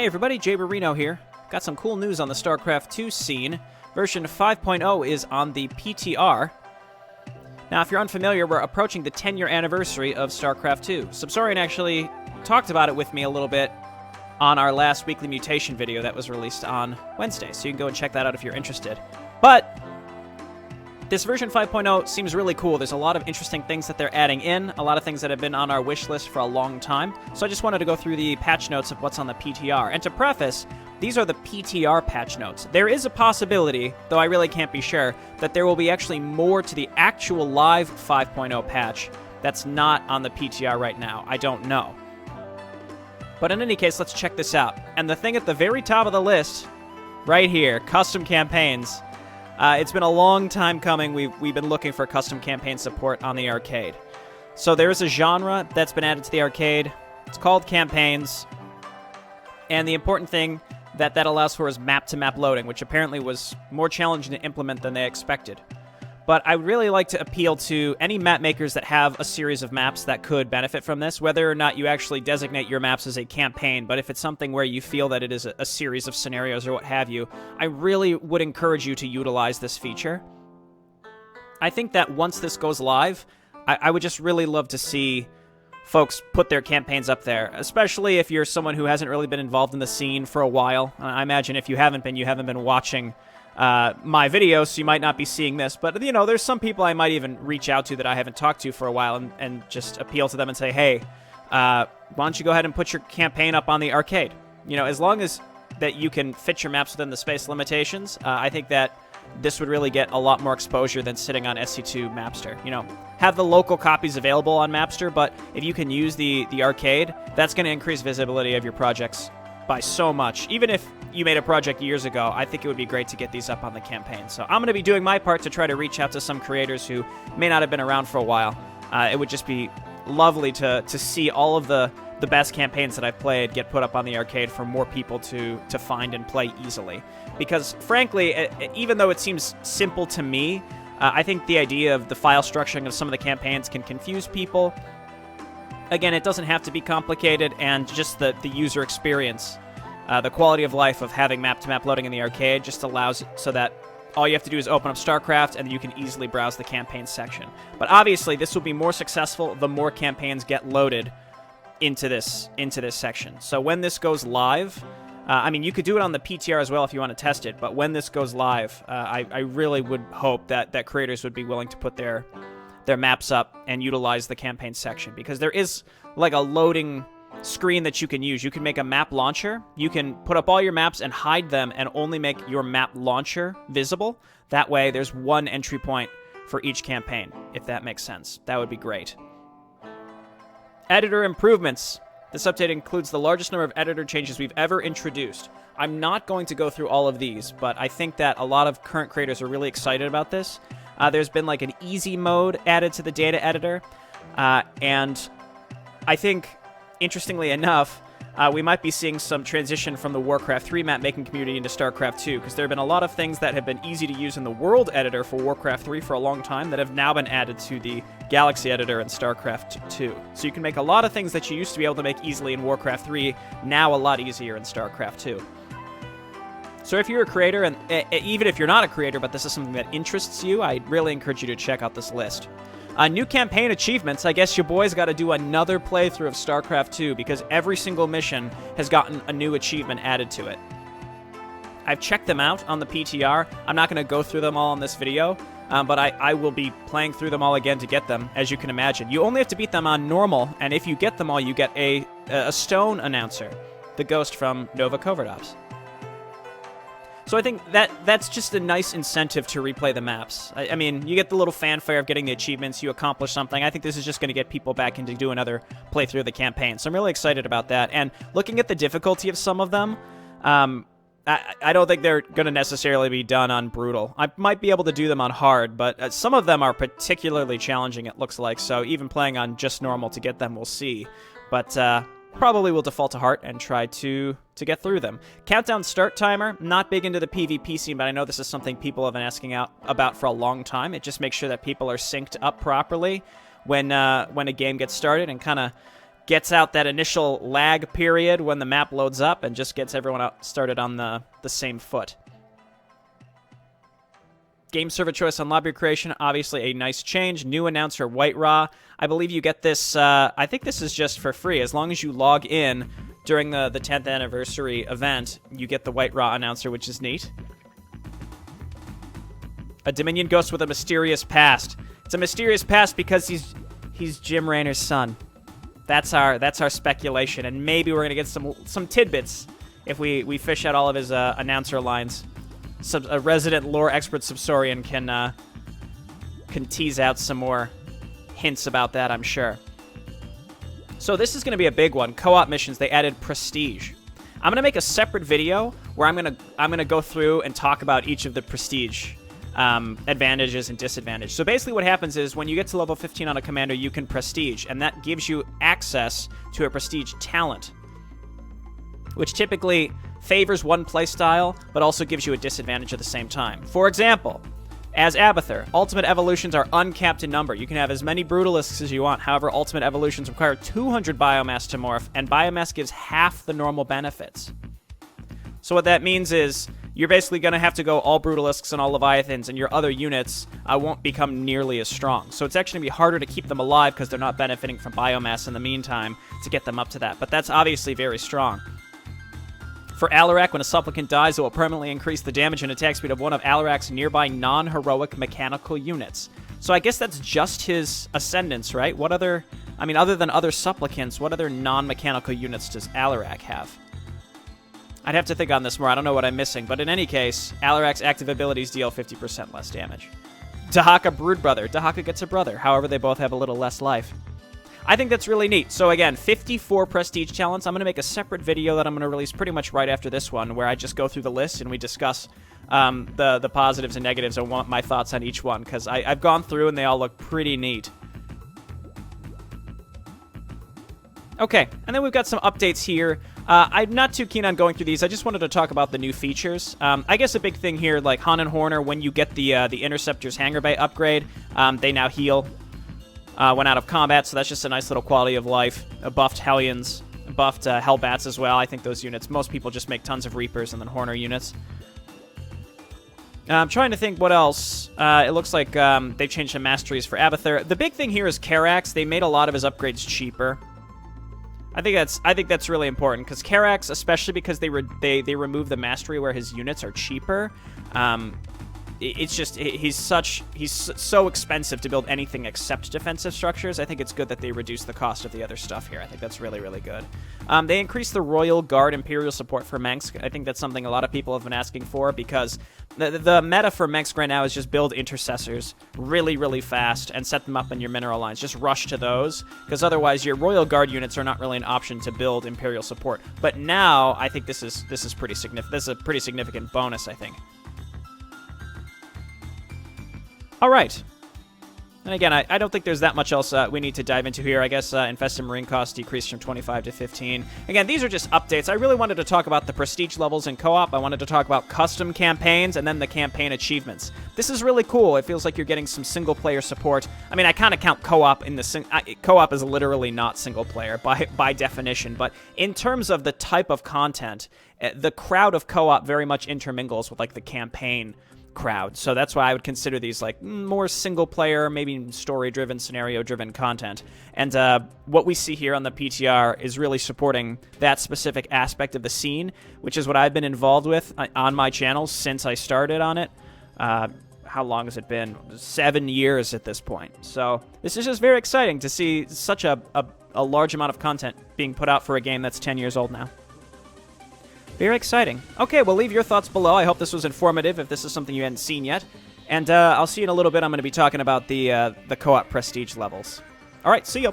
Hey everybody, Jay Barino here. Got some cool news on the StarCraft 2 scene. Version 5.0 is on the PTR. Now, if you're unfamiliar, we're approaching the 10-year anniversary of StarCraft 2. Subsorian actually talked about it with me a little bit on our last weekly mutation video that was released on Wednesday, so you can go and check that out if you're interested. But this version 5.0 seems really cool. There's a lot of interesting things that they're adding in, a lot of things that have been on our wish list for a long time. So I just wanted to go through the patch notes of what's on the PTR. And to preface, these are the PTR patch notes. There is a possibility, though I really can't be sure, that there will be actually more to the actual live 5.0 patch that's not on the PTR right now. I don't know. But in any case, let's check this out. And the thing at the very top of the list, right here, custom campaigns. It's been a long time coming. We've been looking for custom campaign support on the arcade. So there is a genre that's been added to the arcade. It's called campaigns. And the important thing that allows for is map-to-map loading, which apparently was more challenging to implement than they expected. But I would really like to appeal to any map makers that have a series of maps that could benefit from this, whether or not you actually designate your maps as a campaign, but if it's something where you feel that it is a series of scenarios or what have you, I really would encourage you to utilize this feature. I think that once this goes live, I would just really love to see folks put their campaigns up there, especially if you're someone who hasn't really been involved in the scene for a while. I imagine if you haven't been watching my videos, so you might not be seeing this, but you know, there's some people I might even reach out to that I haven't talked to for a while and just appeal to them and say, hey, why don't you go ahead and put your campaign up on the arcade? You know, as long as that you can fit your maps within the space limitations, I think that this would really get a lot more exposure than sitting on SC2 Mapster. You know, have the local copies available on Mapster, but if you can use the arcade, that's going to increase visibility of your projects by so much. Even if you made a project years ago, I think it would be great to get these up on the campaign. So I'm going to be doing my part to try to reach out to some creators who may not have been around for a while. It would just be lovely to see all of the best campaigns that I've played get put up on the arcade for more people to find and play easily. Because frankly, even though it seems simple to me, I think the idea of the file structuring of some of the campaigns can confuse people. Again, it doesn't have to be complicated, and just the user experience, the quality of life of having map-to-map loading in the arcade just allows it so that all you have to do is open up StarCraft, and you can easily browse the campaign section. But obviously, this will be more successful the more campaigns get loaded into this section. So when this goes live, I mean, you could do it on the PTR as well if you want to test it, but when this goes live, I really would hope that creators would be willing to put their maps up and utilize the campaign section, because there is like a loading screen that you can use. You can make a map launcher. You can put up all your maps and hide them and only make your map launcher visible. That way there's one entry point for each campaign, if that makes sense. That would be great. Editor improvements. This update includes the largest number of editor changes we've ever introduced. I'm not going to go through all of these, but I think that a lot of current creators are really excited about this. There's been like an easy mode added to the data editor, and I think, interestingly enough, we might be seeing some transition from the Warcraft 3 map-making community into StarCraft 2, because there have been a lot of things that have been easy to use in the world editor for Warcraft 3 for a long time that have now been added to the Galaxy editor in StarCraft 2. So you can make a lot of things that you used to be able to make easily in Warcraft 3, now a lot easier in StarCraft 2. So if you're a creator, and even if you're not a creator, but this is something that interests you, I really encourage you to check out this list. New campaign achievements. I guess your boys got to do another playthrough of StarCraft 2, because every single mission has gotten a new achievement added to it. I've checked them out on the PTR. I'm not going to go through them all in this video, but I will be playing through them all again to get them, as you can imagine. You only have to beat them on normal, and if you get them all, you get a stone announcer, the ghost from Nova Covert Ops. So I think that's just a nice incentive to replay the maps. I mean, you get the little fanfare of getting the achievements, you accomplish something. I think this is just going to get people back into do another playthrough of the campaign. So I'm really excited about that. And looking at the difficulty of some of them, I don't think they're going to necessarily be done on Brutal. I might be able to do them on Hard, but some of them are particularly challenging, it looks like. So even playing on just Normal to get them, we'll see. But probably will default to Heart and try to get through them. Countdown start timer, not big into the PvP scene, but I know this is something people have been asking about for a long time. It just makes sure that people are synced up properly when a game gets started, and kind of gets out that initial lag period when the map loads up and just gets everyone out started on the same foot. Game server choice on lobby creation, obviously a nice change. New announcer, White Raw. I believe you get this, I think this is just for free. As long as you log in during the 10th anniversary event, you get the White Raw announcer, which is neat. A Dominion ghost with a mysterious past. It's a mysterious past because he's Jim Raynor's son. That's our speculation, and maybe we're gonna get some tidbits if we fish out all of his announcer lines. A resident lore expert Subsorian can tease out some more hints about that, I'm sure. So this is going to be a big one. Co-op missions. They added Prestige. I'm going to make a separate video where I'm going to go through and talk about each of the Prestige advantages and disadvantages. So basically what happens is when you get to level 15 on a commander, you can Prestige, and that gives you access to a Prestige talent, which typically favors one playstyle, but also gives you a disadvantage at the same time. For example, as Abathur, ultimate evolutions are uncapped in number. You can have as many Brutalisks as you want. However, ultimate evolutions require 200 biomass to morph, and biomass gives half the normal benefits. So what that means is you're basically going to have to go all Brutalisks and all Leviathans, and your other units won't become nearly as strong. So it's actually going to be harder to keep them alive because they're not benefiting from biomass in the meantime to get them up to that. But that's obviously very strong. For Alarak, when a supplicant dies, it will permanently increase the damage and attack speed of one of Alarak's nearby non-heroic mechanical units. So I guess that's just his ascendants, right? What other... I mean, other than other supplicants, what other non-mechanical units does Alarak have? I'd have to think on this more. I don't know what I'm missing. But in any case, Alarak's active abilities deal 50% less damage. Dahaka Broodbrother. Dahaka gets a brother. However, they both have a little less life. I think that's really neat. So again, 54 Prestige talents. I'm going to make a separate video that I'm going to release pretty much right after this one, where I just go through the list and we discuss the positives and negatives and my thoughts on each one, because I've gone through and they all look pretty neat. Okay, and then we've got some updates here. I'm not too keen on going through these. I just wanted to talk about the new features. I guess a big thing here, like Han and Horner, when you get the Interceptor's Hangar Bay upgrade, they now heal when out of combat, so that's just a nice little quality of life. Buffed Hellions, buffed Hellbats as well. I think those units, most people just make tons of Reapers and then Horner units. I'm trying to think what else. It looks like they've changed some masteries for Abathur. The big thing here is Karax. They made a lot of his upgrades cheaper. I think that's really important, because Karax, especially because they remove the mastery where his units are cheaper. It's just, he's so expensive to build anything except defensive structures. I think it's good that they reduce the cost of the other stuff here. I think that's really, really good. They increased the Royal Guard Imperial support for Mengsk. I think that's something a lot of people have been asking for, because the meta for Mengsk right now is just build intercessors really, really fast and set them up in your mineral lines. Just rush to those, because otherwise your Royal Guard units are not really an option to build Imperial support. But now, I think this is pretty significant. This is a pretty significant bonus, I think. All right. And again, I don't think there's that much else we need to dive into here. I guess Infested Marine costs decreased from 25 to 15. Again, these are just updates. I really wanted to talk about the Prestige levels in co-op. I wanted to talk about custom campaigns and then the campaign achievements. This is really cool. It feels like you're getting some single-player support. I mean, I kind of count co-op in the... co-op is literally not single-player by definition, but in terms of the type of content, the crowd of co-op very much intermingles with, like, the campaign crowd. So that's why I would consider these like more single player, maybe story driven, scenario driven content. And what we see here on the PTR is really supporting that specific aspect of the scene, which is what I've been involved with on my channel since I started on it. How long has it been? 7 years at this point. So this is just very exciting to see such a large amount of content being put out for a game that's 10 years old now. Very exciting. Okay, well, leave your thoughts below. I hope this was informative if this is something you hadn't seen yet. And I'll see you in a little bit. I'm going to be talking about the co-op prestige levels. All right, see you.